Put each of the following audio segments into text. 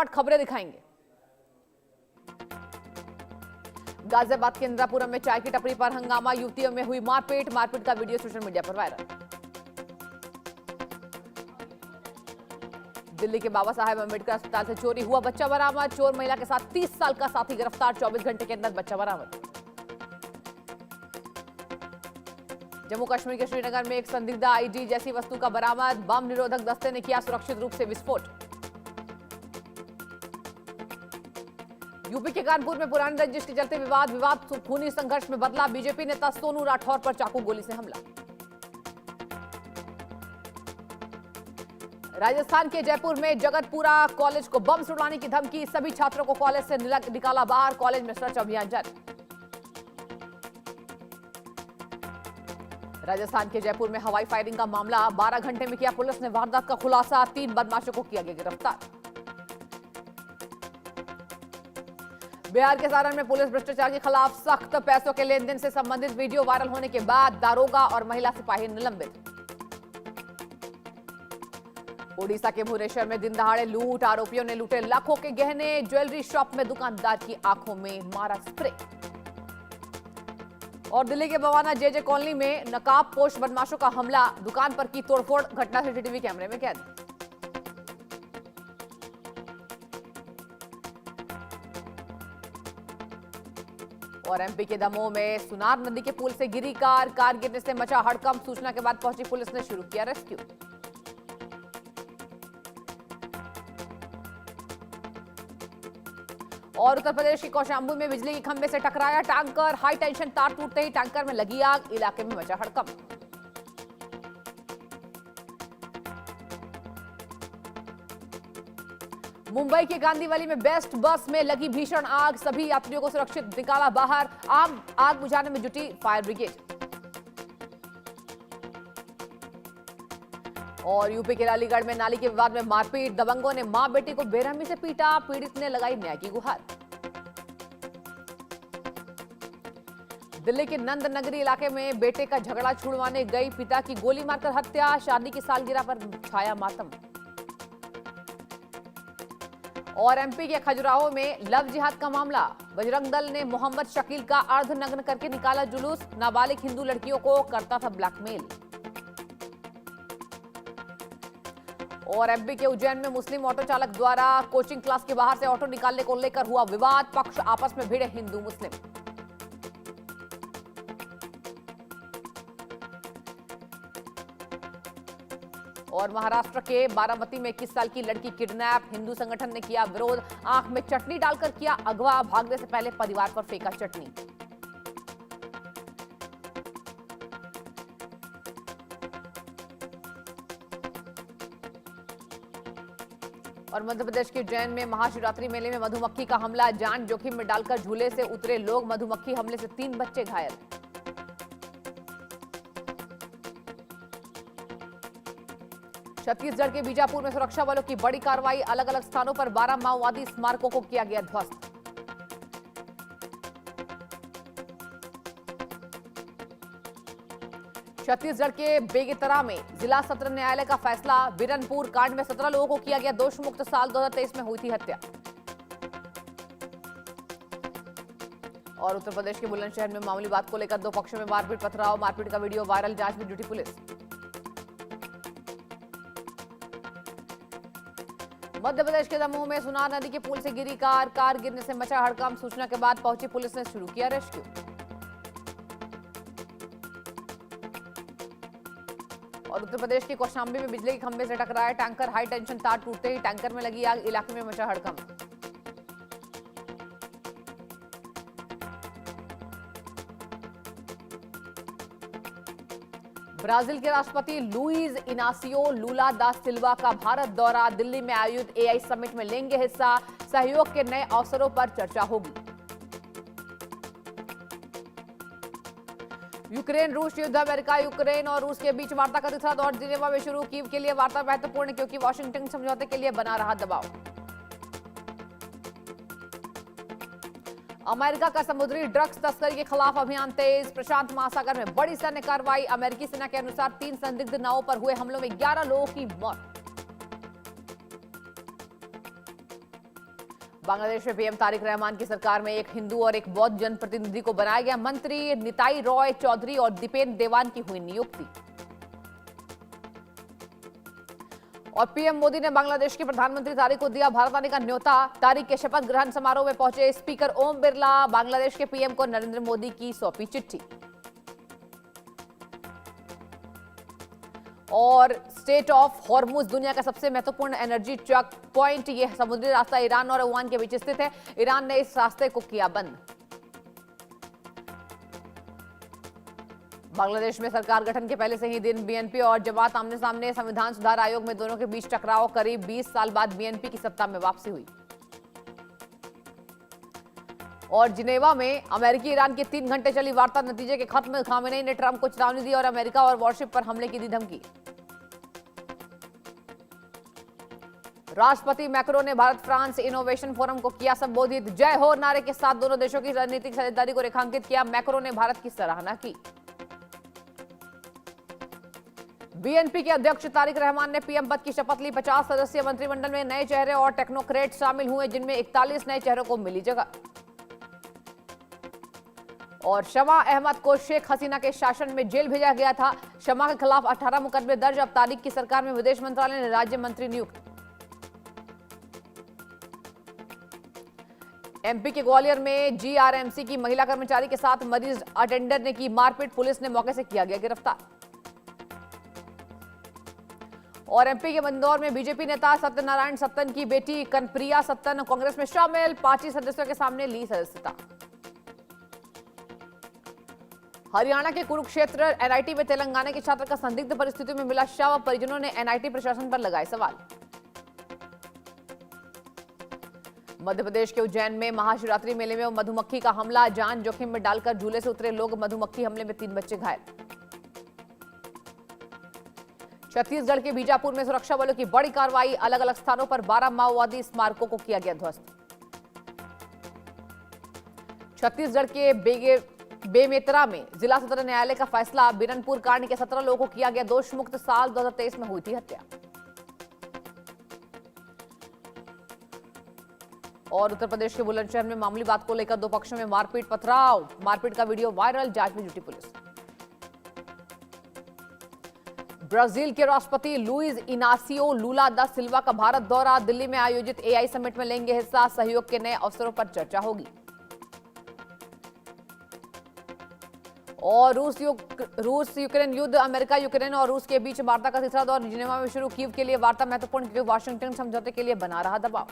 खबरें दिखाएंगे। गाजियाबाद के इंदिरापुरम में चाय की टपरी पर हंगामा, युवतियों में हुई मारपीट का वीडियो सोशल मीडिया पर वायरल। दिल्ली के बाबा साहेब अम्बेडकर अस्पताल से चोरी हुआ बच्चा बरामद, चोर महिला के साथ 30 साल का साथी गिरफ्तार, 24 घंटे के अंदर बच्चा बरामद। जम्मू कश्मीर के श्रीनगर में एक संदिग्ध आईडी जैसी वस्तु का बरामद, बम निरोधक दस्ते ने किया सुरक्षित रूप से विस्फोट। यूपी के कानपुर में पुरानी रंजिश के चलते विवाद खूनी संघर्ष में बदला, बीजेपी नेता सोनू राठौर पर चाकू गोली से हमला। राजस्थान के जयपुर में जगतपुरा कॉलेज को बम सुड़वाने की धमकी, सभी छात्रों को कॉलेज से निकाला बाहर, कॉलेज में सर्च अभियान जारी। राजस्थान के जयपुर में हवाई फायरिंग का मामला, 12 घंटे में किया पुलिस ने वारदात का खुलासा, 3 बदमाशों को किया गया गिरफ्तार। बिहार के सारण में पुलिस भ्रष्टाचार के खिलाफ सख्त, पैसों के लेन देन से संबंधित वीडियो वायरल होने के बाद दारोगा और महिला सिपाही निलंबित। ओडिशा के भुवनेश्वर में दिन दहाड़े लूट, आरोपियों ने लूटे लाखों के गहने, ज्वेलरी शॉप में दुकानदार की आंखों में मारा स्प्रे। और दिल्ली के बवाना जेजे कॉलोनी में नकाबपोश बदमाशों का हमला, दुकान पर की तोड़फोड़, घटना सीसीटीवी कैमरे में कैद। और एमपी के दमोह में सुनार नदी के पुल से गिरी कार गिरने से मचा हड़कंप, सूचना के बाद पहुंची पुलिस ने शुरू किया रेस्क्यू। और उत्तर प्रदेश के कौशाम्बी में बिजली के खंभे से टकराया टैंकर, हाई टेंशन तार टूटते ही टैंकर में लगी आग, इलाके में मचा हड़कंप। मुंबई के गांधीवाली में बेस्ट बस में लगी भीषण आग, सभी यात्रियों को सुरक्षित निकाला बाहर, आग बुझाने में जुटी फायर ब्रिगेड। और यूपी के अलीगढ़ में नाली के विवाद में मारपीट, दबंगों ने मां बेटी को बेरहमी से पीटा, पीड़ित ने लगाई न्याय की गुहार। दिल्ली के नंद नगरी इलाके में बेटे का झगड़ा छुड़वाने गई पिता की गोली मारकर हत्या, शादी की सालगिरह पर छाया मातम। और एमपी के खजुराहो में लव जिहाद का मामला, बजरंग दल ने मोहम्मद शकील का अर्धनग्न करके निकाला जुलूस, नाबालिग हिंदू लड़कियों को करता था ब्लैकमेल। और एमपी के उज्जैन में मुस्लिम ऑटो चालक द्वारा कोचिंग क्लास के बाहर से ऑटो निकालने को लेकर हुआ विवाद, पक्ष आपस में भिड़े हिंदू मुस्लिम। और महाराष्ट्र के बारामती में 21 साल की लड़की किडनैप, हिंदू संगठन ने किया विरोध, आंख में चटनी डालकर किया अगवा, भागने से पहले परिवार पर फेंका चटनी। और मध्य प्रदेश के उज्जैन में महाशिवरात्रि मेले में मधुमक्खी का हमला, जान जोखिम में डालकर झूले से उतरे लोग, मधुमक्खी हमले से 3 बच्चे घायल। छत्तीसगढ़ के बीजापुर में सुरक्षा बलों की बड़ी कार्रवाई, अलग अलग स्थानों पर 12 माओवादी स्मारकों को किया गया ध्वस्त। छत्तीसगढ़ के बेगेतरा में जिला सत्र न्यायालय का फैसला, बिरनपुर कांड में 17 लोगों को किया गया दोष मुक्त, साल 2023 में हुई थी हत्या। और उत्तर प्रदेश के बुलंदशहर में मामूली बात को लेकर 2 पक्षों में मारपीट पथराव, मारपीट का वीडियो वायरल, जांच में जुटी पुलिस। मध्य प्रदेश के दमोह में सुनार नदी के पुल से गिरी कार गिरने से मचा हड़कंप, सूचना के बाद पहुंची पुलिस ने शुरू किया रेस्क्यू। और उत्तर प्रदेश के कौशाम्बी में बिजली के खंभे से टकराया टैंकर, हाई टेंशन तार टूटते ही टैंकर में लगी आग, इलाके में मचा हड़कंप। ब्राजील के राष्ट्रपति लुइज इनासियो लूला दा सिल्वा का भारत दौरा, दिल्ली में आयोजित एआई समिट में लेंगे हिस्सा, सहयोग के नए अवसरों पर चर्चा होगी। यूक्रेन रूस युद्ध, अमेरिका यूक्रेन और रूस के बीच वार्ता का तीसरा दौर जिनेवा में शुरू, कीव के लिए वार्ता महत्वपूर्ण क्योंकि वॉशिंगटन समझौते के लिए बना रहा दबाव। अमेरिका का समुद्री ड्रग्स तस्करी के खिलाफ अभियान तेज, प्रशांत महासागर में बड़ी सैन्य कार्रवाई, अमेरिकी सेना के अनुसार 3 संदिग्ध नावों पर हुए हमलों में 11 लोगों की मौत। बांग्लादेश में पीएम तारिक रहमान की सरकार में एक हिंदू और एक बौद्ध जनप्रतिनिधि को बनाया गया मंत्री। निताई रॉय चौधरी और दीपेन देवान की हुई नियुक्ति। और पीएम मोदी ने बांग्लादेश के प्रधानमंत्री तारिक को दिया भारत आने का न्योता। तारिक के शपथ ग्रहण समारोह में पहुंचे स्पीकर ओम बिरला। बांग्लादेश के पीएम को नरेंद्र मोदी की सौंपी चिट्ठी। और स्टेट ऑफ हॉर्मुज दुनिया का सबसे महत्वपूर्ण एनर्जी चेक पॉइंट। यह समुद्री रास्ता ईरान और ओमान के बीच स्थित है। ईरान ने इस रास्ते को किया बंद। बांग्लादेश में सरकार गठन के पहले से ही दिन बीएनपी और जमात आमने सामने। संविधान सुधार आयोग में दोनों के बीच टकराव। करीब 20 साल बाद बीएनपी की सत्ता में वापसी हुई। और जिनेवा में अमेरिकी ईरान की 3 घंटे चली वार्ता नतीजे के खत्म। खामेनेई ने ट्रंप को चेतावनी दी और अमेरिका और वॉरशिप पर हमले की दी धमकी। राष्ट्रपति मैक्रो ने भारत फ्रांस इनोवेशन फोरम को किया संबोधित। जय हो नारे के साथ दोनों देशों की रणनीतिक साझेदारी को रेखांकित किया। मैक्रो ने भारत की सराहना की। बीएनपी के अध्यक्ष तारिक रहमान ने पीएम पद की शपथ ली। 50 सदस्यीय मंत्रिमंडल में नए चेहरे और टेक्नोक्रेट शामिल हुए, जिनमें 41 नए चेहरों को मिली जगह। और शमा अहमद को शेख हसीना के शासन में जेल भेजा गया था। शमा के खिलाफ 18 मुकदमे दर्ज। अब तारिक की सरकार में विदेश मंत्रालय ने राज्य मंत्री नियुक्त। एमपी के ग्वालियर में जीआरएमसी की महिला कर्मचारी के साथ मरीज अटेंडर ने की मारपीट। पुलिस ने मौके से किया गया गिरफ्तार। और एमपी के मंदौर में बीजेपी नेता सत्यनारायण सत्तन की बेटी कनप्रिया सत्तन कांग्रेस में शामिल। 5 सदस्यों के सामने ली सदस्यता। हरियाणा के कुरुक्षेत्र एनआईटी में तेलंगाना के छात्र का संदिग्ध परिस्थितियों में मिला शव। परिजनों ने एनआईटी प्रशासन पर लगाए सवाल। मध्य प्रदेश के उज्जैन में महाशिवरात्रि मेले में मधुमक्खी का हमला। जान जोखिम में डालकर झूले से उतरे लोग। मधुमक्खी हमले में 3 बच्चे घायल। छत्तीसगढ़ के बीजापुर में सुरक्षा बलों की बड़ी कार्रवाई। अलग अलग स्थानों पर 12 माओवादी स्मारकों को किया गया ध्वस्त। छत्तीसगढ़ के बेमेतरा में जिला सत्र न्यायालय का फैसला। बिरनपुर कांड के 17 लोगों को किया गया दोष मुक्त। साल 2023 में हुई थी हत्या। और उत्तर प्रदेश के बुलंदशहर में मामूली बात को लेकर 2 पक्षों में मारपीट पथराव। मारपीट का वीडियो वायरल। जांच में जुटी पुलिस। ब्राजील के राष्ट्रपति लुइज इनासियो लूला दा सिल्वा का भारत दौरा। दिल्ली में आयोजित एआई समिट में लेंगे हिस्सा। सहयोग के नए अवसरों पर चर्चा होगी। और रूस यूक्रेन युद्ध। अमेरिका यूक्रेन और रूस के बीच वार्ता का तीसरा दौर जिनेवा में शुरू। कीव के लिए वार्ता महत्वपूर्ण क्योंकि वाशिंगटन समझौते के लिए बना रहा दबाव।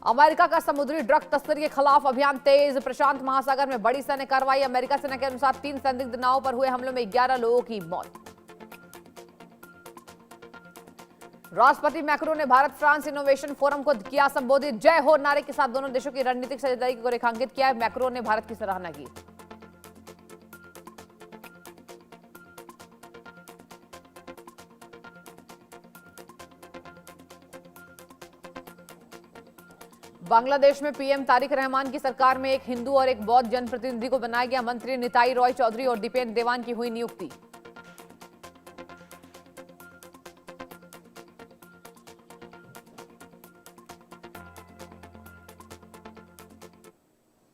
अमेरिका का समुद्री ड्रग तस्करी के खिलाफ अभियान तेज। प्रशांत महासागर में बड़ी सैन्य कार्रवाई। अमेरिका सेना के अनुसार 3 संदिग्ध नावों पर हुए हमलों में 11 लोगों की मौत। राष्ट्रपति मैक्रो ने भारत फ्रांस इनोवेशन फोरम को किया संबोधित। जय हो नारे के साथ दोनों देशों की रणनीतिक साझेदारी को रेखांकित किया। मैक्रो ने भारत की सराहना की। बांग्लादेश में पीएम तारिक रहमान की सरकार में एक हिंदू और एक बौद्ध जनप्रतिनिधि को बनाया गया मंत्री। निताई रॉय चौधरी और दीपेन देवान की हुई नियुक्ति।